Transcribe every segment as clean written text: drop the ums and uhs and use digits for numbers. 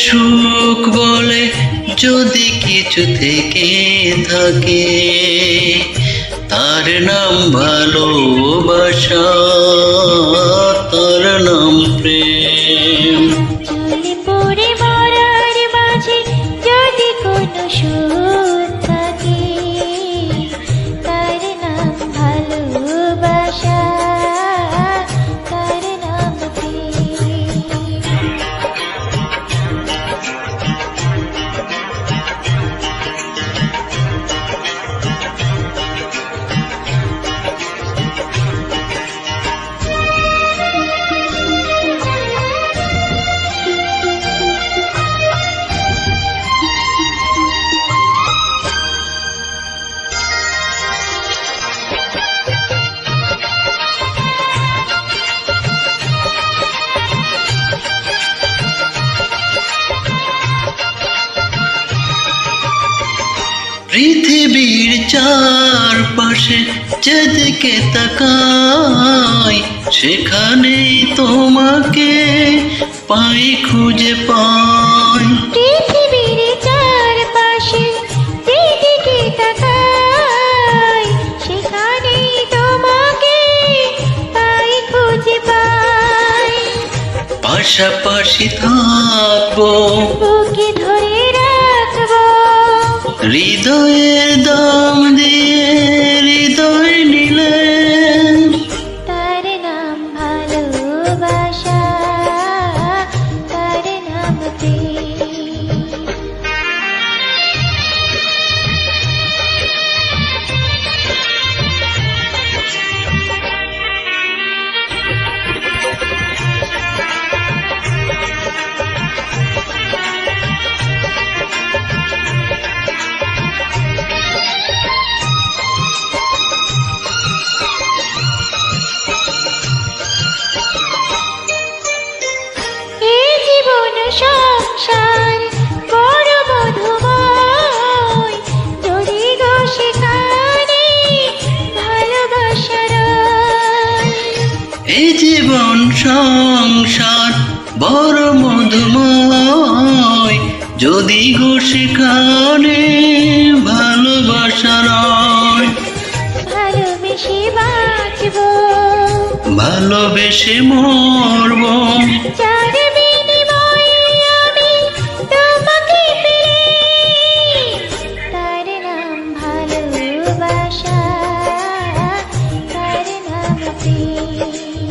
সুখ বলে যদি কিছু থেকে থাকে, তার নাম ভালোবাসা, তার নাম প্রেম। চলে পড়ে মরার মাঝে যদি কোনো সুখ থাকে, তার নাম ভালোবাসা, তার নাম প্রেম। পৃথিবীর চারপাশে যেদিকে তাকাই, সেখানেই তোমাকে পাই, খুঁজে পাই। পৃথিবীর চারপাশে যেদিকে তাকাই, সেখানেই তোমাকে পাই, খুঁজে পাই। পাশাপাশি থাকবো, বুকে ধরে রাখবো, হৃদয়ের দাম দিয়ে হৃদয় নিলে। তার নাম ভালোবাসা, তার নাম প্রেম। সংসার বড় মধুময়, যদি গো সেখানে ভালোবাসা রয়। এই জীবন সংসার বড় মধুময়, যদি গো সেখানে ভালোবাসা রয়। ভালোবেসে বাঁচবো, ভালোবেসে মরব, যার বিনিময়ে আমি তোমাকে পেয়ে। তার নাম ভালোবাসা, তার নাম প্রেম।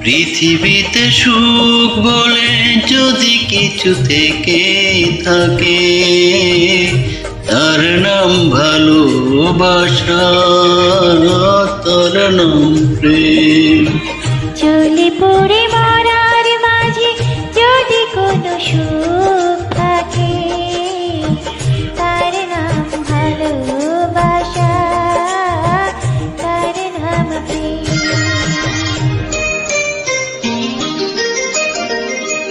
পৃথিবীতে সুখ বলে যদি কিছু থেকে থাকে, তার নাম ভালোবাসা, তার নাম প্রেম। চলে পড়ে